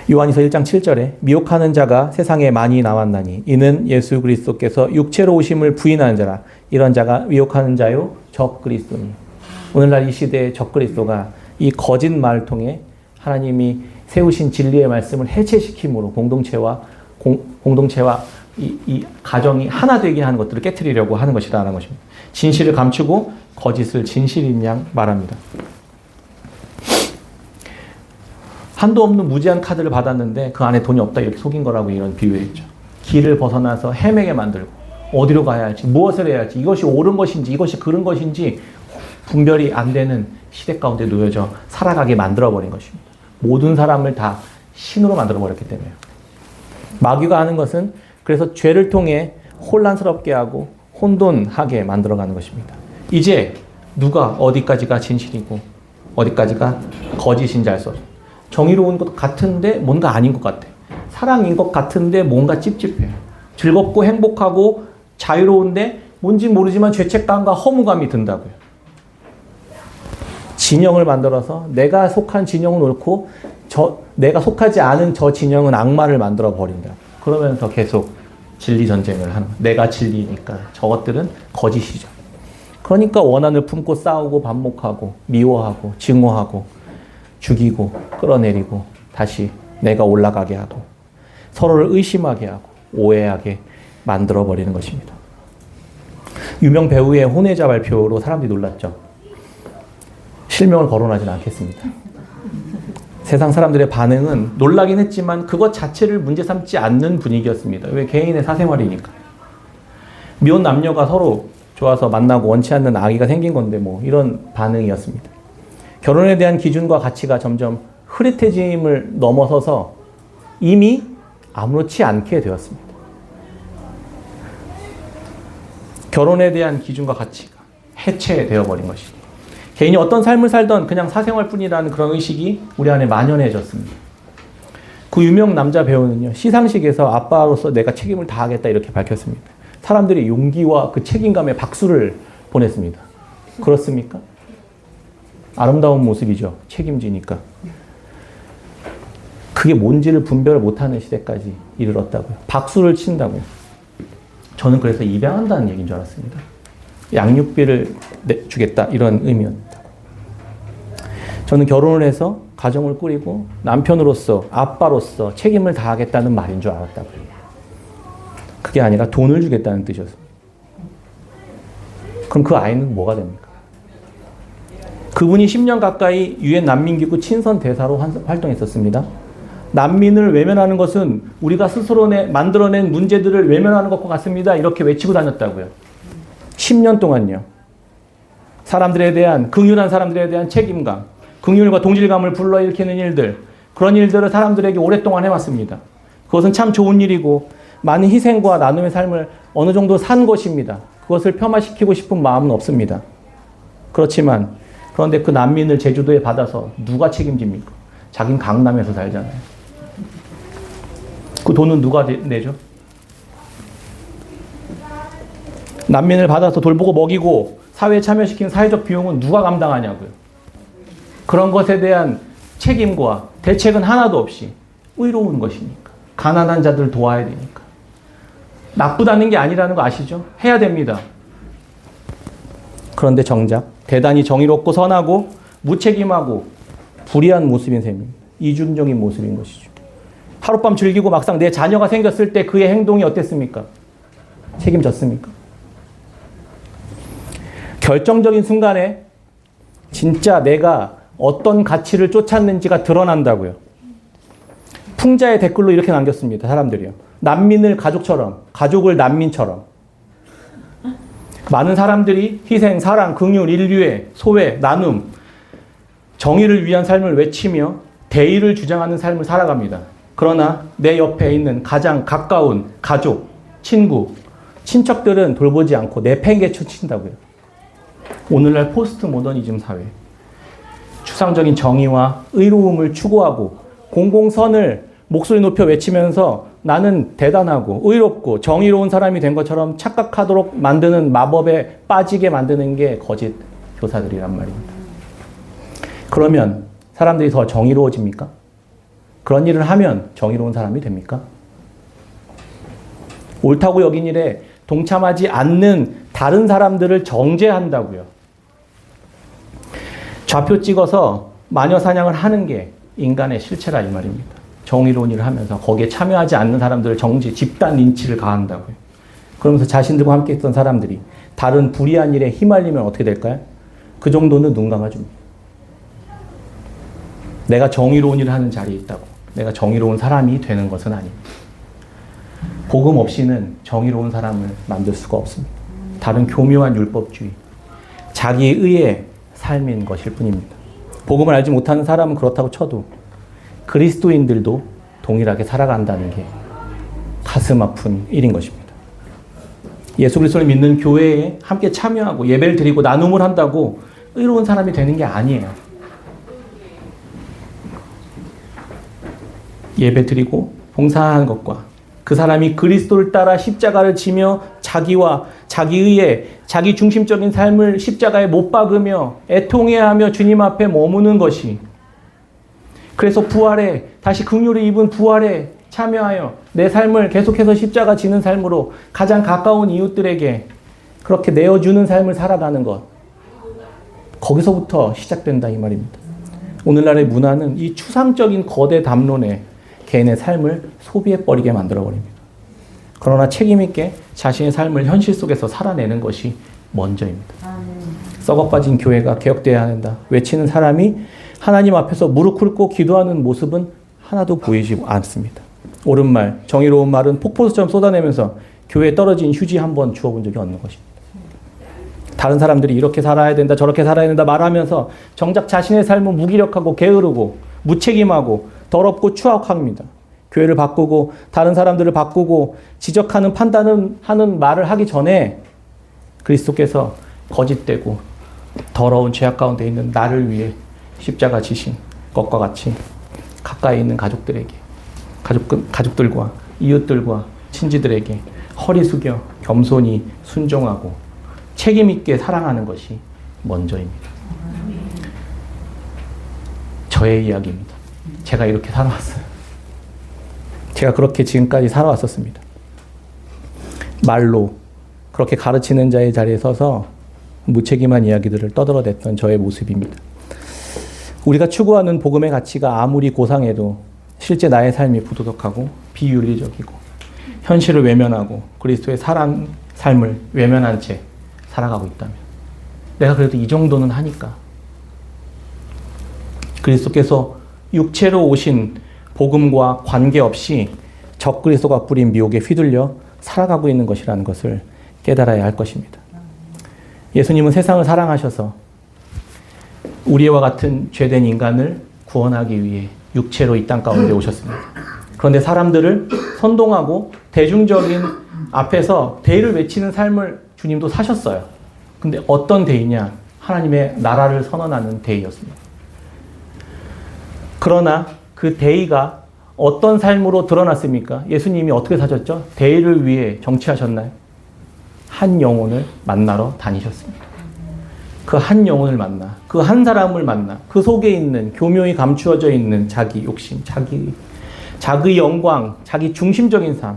요한이서 1장 7절에 미혹하는 자가 세상에 많이 나왔나니 이는 예수 그리스도께서 육체로 오심을 부인하는 자라. 이런 자가 미혹하는 자요 적 그리스도니. 오늘날 이 시대의 적 그리스도가 이 거짓 말을 통해 하나님이 세우신 진리의 말씀을 해체시킴으로 공동체와 이 가정이 하나 되게 하는 것들을 깨트리려고 하는 것이다라는 것입니다. 진실을 감추고 거짓을 진실인 양 말합니다. 한도 없는 무제한 카드를 받았는데 그 안에 돈이 없다 이렇게 속인 거라고 이런 비유했죠. 길을 벗어나서 헤매게 만들고 어디로 가야 할지 무엇을 해야 할지 이것이 옳은 것인지 이것이 그른 것인지 분별이 안 되는 시대 가운데 놓여져 살아가게 만들어버린 것입니다. 모든 사람을 다 신으로 만들어버렸기 때문에 마귀가 하는 것은 그래서 죄를 통해 혼란스럽게 하고 혼돈하게 만들어가는 것입니다. 이제 누가 어디까지가 진실이고 어디까지가 거짓인지 알 수 없어요. 정의로운 것 같은데 뭔가 아닌 것 같아. 사랑인 것 같은데 뭔가 찝찝해요. 즐겁고 행복하고 자유로운데 뭔지 모르지만 죄책감과 허무감이 든다고요. 진영을 만들어서 내가 속한 진영은 옳고 내가 속하지 않은 저 진영은 악마를 만들어 버린다. 그러면서 계속 진리 전쟁을 하는 거예요. 내가 진리니까 저것들은 거짓이죠. 그러니까 원한을 품고 싸우고 반목하고 미워하고 증오하고 죽이고 끌어내리고 다시 내가 올라가게 하고 서로를 의심하게 하고 오해하게 만들어버리는 것입니다. 유명 배우의 혼외자 발표로 사람들이 놀랐죠. 실명을 거론하지는 않겠습니다. 세상 사람들의 반응은 놀라긴 했지만 그것 자체를 문제 삼지 않는 분위기였습니다. 왜? 개인의 사생활이니까. 미혼 남녀가 서로 좋아서 만나고 원치 않는 아기가 생긴 건데 뭐 이런 반응이었습니다. 결혼에 대한 기준과 가치가 점점 흐릿해짐을 넘어서서 이미 아무렇지 않게 되었습니다. 결혼에 대한 기준과 가치가 해체되어 버린 것입니다. 개인이 어떤 삶을 살던 그냥 사생활뿐이라는 그런 의식이 우리 안에 만연해졌습니다. 그 유명 남자 배우는요, 시상식에서 아빠로서 내가 책임을 다하겠다 이렇게 밝혔습니다. 사람들이 용기와 그 책임감에 박수를 보냈습니다. 그렇습니까? 아름다운 모습이죠. 책임지니까. 그게 뭔지를 분별을 못하는 시대까지 이르렀다고요. 박수를 친다고요. 저는 그래서 입양한다는 얘기인 줄 알았습니다. 양육비를 주겠다 이런 의미였다고. 저는 결혼을 해서 가정을 꾸리고 남편으로서 아빠로서 책임을 다하겠다는 말인 줄 알았다고요. 그게 아니라 돈을 주겠다는 뜻이었습니다. 그럼 그 아이는 뭐가 됩니까? 그분이 10년 가까이 유엔 난민기구 친선 대사로 활동했었습니다. 난민을 외면하는 것은 우리가 스스로 만들어낸 문제들을 외면하는 것과 같습니다. 이렇게 외치고 다녔다고요. 10년 동안요. 사람들에 대한, 긍휼한 사람들에 대한 책임감, 긍휼과 동질감을 불러일으키는 일들, 그런 일들을 사람들에게 오랫동안 해왔습니다. 그것은 참 좋은 일이고 많은 희생과 나눔의 삶을 어느 정도 산 것입니다. 그것을 폄하시키고 싶은 마음은 없습니다. 그렇지만 그런데 그 난민을 제주도에 받아서 누가 책임집니까? 자긴 강남에서 살잖아요. 그 돈은 누가 내죠? 난민을 받아서 돌보고 먹이고 사회에 참여시키는 사회적 비용은 누가 감당하냐고요. 그런 것에 대한 책임과 대책은 하나도 없이 의로운 것이니까. 가난한 자들을 도와야 되니까. 나쁘다는 게 아니라는 거 아시죠? 해야 됩니다. 그런데 정작 대단히 정의롭고 선하고 무책임하고 불의한 모습인 셈입니다. 이중적인 모습인 것이죠. 하룻밤 즐기고 막상 내 자녀가 생겼을 때 그의 행동이 어땠습니까? 책임졌습니까? 결정적인 순간에 진짜 내가 어떤 가치를 쫓았는지가 드러난다고요. 풍자의 댓글로 이렇게 남겼습니다. 사람들이요. 난민을 가족처럼, 가족을 난민처럼. 많은 사람들이 희생, 사랑, 긍휼, 인류애, 소외, 나눔, 정의를 위한 삶을 외치며 대의를 주장하는 삶을 살아갑니다. 그러나 내 옆에 있는 가장 가까운 가족, 친구, 친척들은 돌보지 않고 내팽개쳐 친다고요. 오늘날 포스트 모더니즘 사회. 추상적인 정의와 의로움을 추구하고 공공선을 목소리 높여 외치면서 나는 대단하고 의롭고 정의로운 사람이 된 것처럼 착각하도록 만드는 마법에 빠지게 만드는 게 거짓 교사들이란 말입니다. 그러면 사람들이 더 정의로워집니까? 그런 일을 하면 정의로운 사람이 됩니까? 옳다고 여긴 일에 동참하지 않는 다른 사람들을 정죄한다고요. 좌표 찍어서 마녀 사냥을 하는 게 인간의 실체라 이 말입니다. 정의로운 일을 하면서 거기에 참여하지 않는 사람들을 정지, 집단 린치를 가한다고요. 그러면서 자신들과 함께 있던 사람들이 다른 불의한 일에 휘말리면 어떻게 될까요? 그 정도는 눈 감아줍니다. 내가 정의로운 일을 하는 자리에 있다고 내가 정의로운 사람이 되는 것은 아닙니다. 복음 없이는 정의로운 사람을 만들 수가 없습니다. 다른 교묘한 율법주의, 자기의의 삶인 것일 뿐입니다. 복음을 알지 못하는 사람은 그렇다고 쳐도 그리스도인들도 동일하게 살아간다는 게 가슴 아픈 일인 것입니다. 예수 그리스도를 믿는 교회에 함께 참여하고 예배를 드리고 나눔을 한다고 의로운 사람이 되는 게 아니에요. 예배 드리고 봉사하는 것과 그 사람이 그리스도를 따라 십자가를 지며 자기와 자기의 자기 중심적인 삶을 십자가에 못 박으며 애통해하며 주님 앞에 머무는 것이, 그래서 부활에 다시 긍휼을 입은 부활에 참여하여 내 삶을 계속해서 십자가 지는 삶으로 가장 가까운 이웃들에게 그렇게 내어주는 삶을 살아가는 것, 거기서부터 시작된다 이 말입니다. 오늘날의 문화는 이 추상적인 거대 담론에 개인의 삶을 소비해버리게 만들어버립니다. 그러나 책임있게 자신의 삶을 현실 속에서 살아내는 것이 먼저입니다. 썩어빠진 교회가 개혁되어야 한다 외치는 사람이 하나님 앞에서 무릎 꿇고 기도하는 모습은 하나도 보이지 않습니다. 옳은 말, 정의로운 말은 폭포수처럼 쏟아내면서 교회에 떨어진 휴지 한 번 주워본 적이 없는 것입니다. 다른 사람들이 이렇게 살아야 된다, 저렇게 살아야 된다 말하면서 정작 자신의 삶은 무기력하고 게으르고 무책임하고 더럽고 추악합니다. 교회를 바꾸고 다른 사람들을 바꾸고 지적하는 판단하는 말을 하기 전에 그리스도께서 거짓되고 더러운 죄악 가운데 있는 나를 위해 십자가 지신 것과 같이 가까이 있는 가족들과 이웃들과 친지들에게 허리 숙여 겸손히 순종하고 책임 있게 사랑하는 것이 먼저입니다. 저의 이야기입니다. 제가 이렇게 살아왔어요. 제가 그렇게 지금까지 살아왔었습니다. 말로 그렇게 가르치는 자의 자리에 서서 무책임한 이야기들을 떠들어댔던 저의 모습입니다. 우리가 추구하는 복음의 가치가 아무리 고상해도 실제 나의 삶이 부도덕하고 비윤리적이고 현실을 외면하고 그리스도의 삶을 외면한 채 살아가고 있다면 내가 그래도 이 정도는 하니까 그리스도께서 육체로 오신 복음과 관계없이 적그리스도가 뿌린 미혹에 휘둘려 살아가고 있는 것이라는 것을 깨달아야 할 것입니다. 예수님은 세상을 사랑하셔서 우리와 같은 죄된 인간을 구원하기 위해 육체로 이 땅 가운데 오셨습니다. 그런데 사람들을 선동하고 대중적인 앞에서 대의를 외치는 삶을 주님도 사셨어요. 근데 어떤 대의냐? 하나님의 나라를 선언하는 대의였습니다. 그러나 그 대의가 어떤 삶으로 드러났습니까? 예수님이 어떻게 사셨죠? 대의를 위해 정치하셨나요? 한 영혼을 만나러 다니셨습니다. 그 한 영혼을 만나, 그 한 사람을 만나, 그 속에 있는 교묘히 감추어져 있는 자기 욕심, 자기 영광, 자기 중심적인 삶,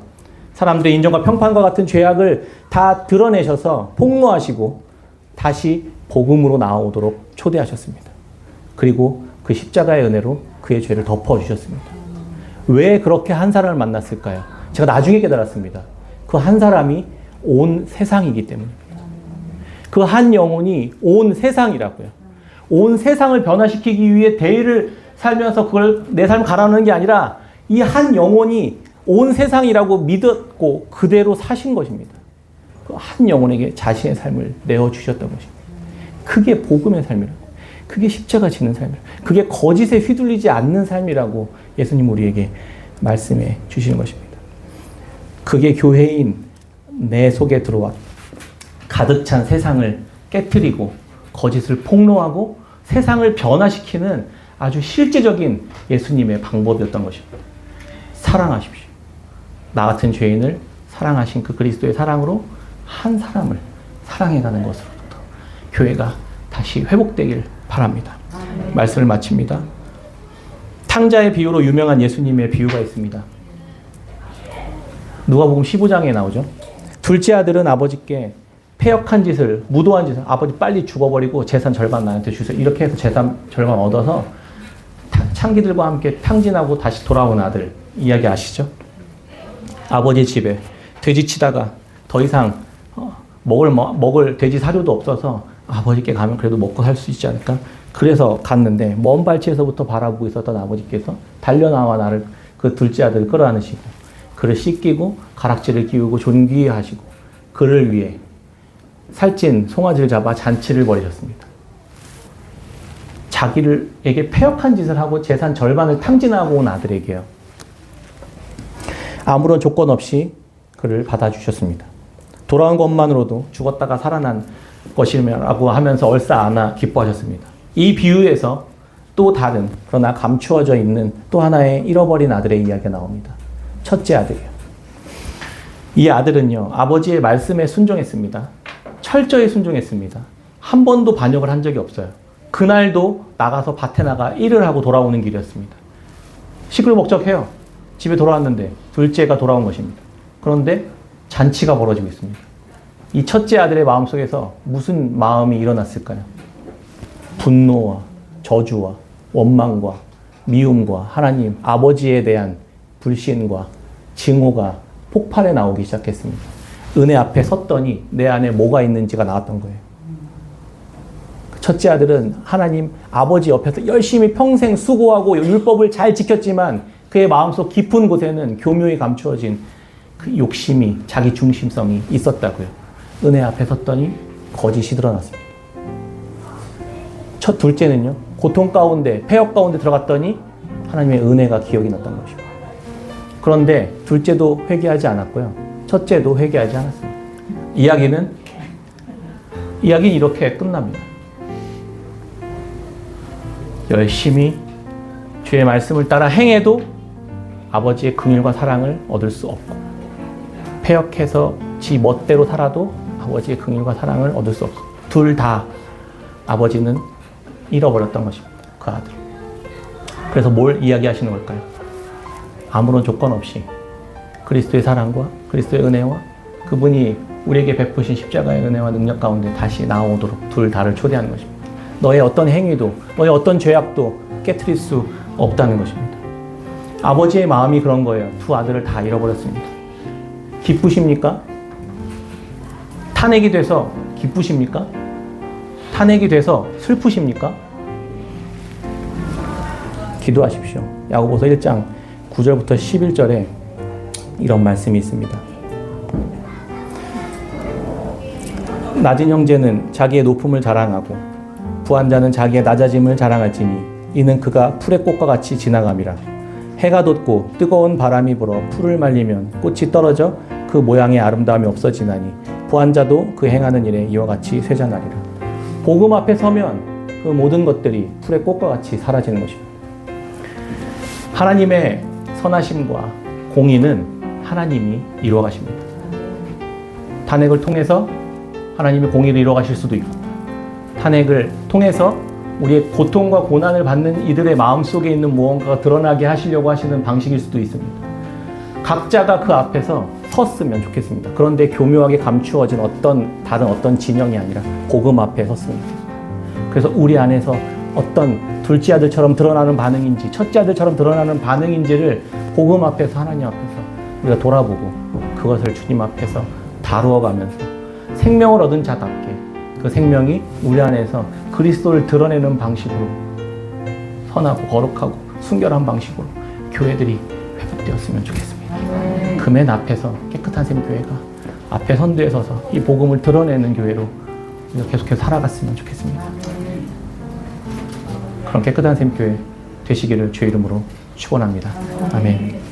사람들의 인정과 평판과 같은 죄악을 다 드러내셔서 폭로하시고 다시 복음으로 나오도록 초대하셨습니다. 그리고 그 십자가의 은혜로 그의 죄를 덮어주셨습니다. 왜 그렇게 한 사람을 만났을까요? 제가 나중에 깨달았습니다. 그 한 사람이 온 세상이기 때문입니다. 그 한 영혼이 온 세상이라고요. 온 세상을 변화시키기 위해 대의를 살면서 그걸 내 삶을 갈아넣는 게 아니라 이 한 영혼이 온 세상이라고 믿었고 그대로 사신 것입니다. 그 한 영혼에게 자신의 삶을 내어주셨던 것입니다. 그게 복음의 삶이라고. 그게 십자가 지는 삶이라고. 그게 거짓에 휘둘리지 않는 삶이라고 예수님 우리에게 말씀해 주시는 것입니다. 그게 교회인 내 속에 들어와 가득 찬 세상을 깨트리고 거짓을 폭로하고 세상을 변화시키는 아주 실제적인 예수님의 방법이었던 것입니다. 사랑하십시오. 나 같은 죄인을 사랑하신 그 그리스도의 사랑으로 한 사람을 사랑해가는 것으로부터 교회가 다시 회복되길 바랍니다. 말씀을 마칩니다. 탕자의 비유로 유명한 예수님의 비유가 있습니다. 누가복음 15장에 나오죠. 둘째 아들은 아버지께 패역한 짓을, 무도한 짓을, 아버지 빨리 죽어버리고 재산 절반 나한테 주세요. 이렇게 해서 재산 절반 얻어서 창기들과 함께 탕진하고 다시 돌아온 아들 이야기 아시죠? 아버지 집에 돼지 치다가 더 이상 먹을 돼지 사료도 없어서 아버지께 가면 그래도 먹고 살 수 있지 않을까? 그래서 갔는데 먼 발치에서부터 바라보고 있었던 아버지께서 달려나와 나를 그 둘째 아들을 끌어안으시고 그를 씻기고 가락지를 끼우고 존귀하시고 그를 위해 살찐 송아지를 잡아 잔치를 벌이셨습니다. 자기에게 패역한 짓을 하고 재산 절반을 탕진하고 온 아들에게요. 아무런 조건 없이 그를 받아주셨습니다. 돌아온 것만으로도 죽었다가 살아난 것이라고 하면서 얼싸안아 기뻐하셨습니다. 이 비유에서 또 다른 그러나 감추어져 있는 또 하나의 잃어버린 아들의 이야기가 나옵니다. 첫째 아들이요. 이 아들은요, 아버지의 말씀에 순종했습니다. 철저히 순종했습니다. 한 번도 반역을 한 적이 없어요. 그날도 나가서 밭에 나가 일을 하고 돌아오는 길이었습니다. 시끌벅적해요. 집에 돌아왔는데 둘째가 돌아온 것입니다. 그런데 잔치가 벌어지고 있습니다. 이 첫째 아들의 마음속에서 무슨 마음이 일어났을까요? 분노와 저주와 원망과 미움과 하나님 아버지에 대한 불신과 증오가 폭발해 나오기 시작했습니다. 은혜 앞에 섰더니 내 안에 뭐가 있는지가 나왔던 거예요. 첫째 아들은 하나님 아버지 옆에서 열심히 평생 수고하고 율법을 잘 지켰지만 그의 마음속 깊은 곳에는 교묘히 감추어진 그 욕심이, 자기 중심성이 있었다고요. 은혜 앞에 섰더니 거짓이 드러났습니다. 첫 둘째는요, 고통 가운데, 폐역 가운데 들어갔더니 하나님의 은혜가 기억이 났던 것이고. 그런데 둘째도 회개하지 않았고요. 첫째도 회개하지 않았습니다. 이야기는 이렇게 끝납니다. 열심히 주의 말씀을 따라 행해도 아버지의 긍휼과 사랑을 얻을 수 없고, 폐역해서 지 멋대로 살아도 아버지의 긍휼과 사랑을 얻을 수 없고, 둘 다 아버지는 잃어버렸던 것입니다. 그 아들. 그래서 뭘 이야기하시는 걸까요? 아무런 조건 없이 그리스도의 사랑과 그리스도의 은혜와 그분이 우리에게 베푸신 십자가의 은혜와 능력 가운데 다시 나오도록 둘 다를 초대하는 것입니다. 너의 어떤 행위도, 너의 어떤 죄악도 깨트릴 수 없다는 것입니다. 아버지의 마음이 그런 거예요. 두 아들을 다 잃어버렸습니다. 기쁘십니까? 탄핵이 돼서 기쁘십니까? 탄핵이 돼서 슬프십니까? 기도하십시오. 야고보서 1장 9절부터 11절에 이런 말씀이 있습니다. 낮은 형제는 자기의 높음을 자랑하고 부한 자는 자기의 낮아짐을 자랑할지니 이는 그가 풀의 꽃과 같이 지나감이라. 해가 돋고 뜨거운 바람이 불어 풀을 말리면 꽃이 떨어져 그 모양의 아름다움이 없어지나니 부한 자도 그 행하는 일에 이와 같이 쇠잔하리라. 복음 앞에 서면 그 모든 것들이 풀의 꽃과 같이 사라지는 것입니다. 하나님의 선하심과 공의는 하나님이 이루어 가십니다. 탄핵을 통해서 하나님의 공의를 이루어 가실 수도 있고, 탄핵을 통해서 우리의 고통과 고난을 받는 이들의 마음속에 있는 무언가가 드러나게 하시려고 하시는 방식일 수도 있습니다. 각자가 그 앞에서 섰으면 좋겠습니다. 그런데 교묘하게 감추어진 다른 어떤 진영이 아니라 복음 앞에 섰습니다. 그래서 우리 안에서 어떤 둘째 아들처럼 드러나는 반응인지 첫째 아들처럼 드러나는 반응인지를 복음 앞에서, 하나님 앞에서 우리가 돌아보고 그것을 주님 앞에서 다루어가면서 생명을 얻은 자답게 그 생명이 우리 안에서 그리스도를 드러내는 방식으로, 선하고 거룩하고 순결한 방식으로 교회들이 회복되었으면 좋겠습니다. 금엔 앞에서 깨끗한 샘 교회가 앞에 선두에 서서 이 복음을 드러내는 교회로 우리가 계속해서 살아갔으면 좋겠습니다. 그런 깨끗한 샘 교회 되시기를 주의 이름으로 축원합니다. 아멘.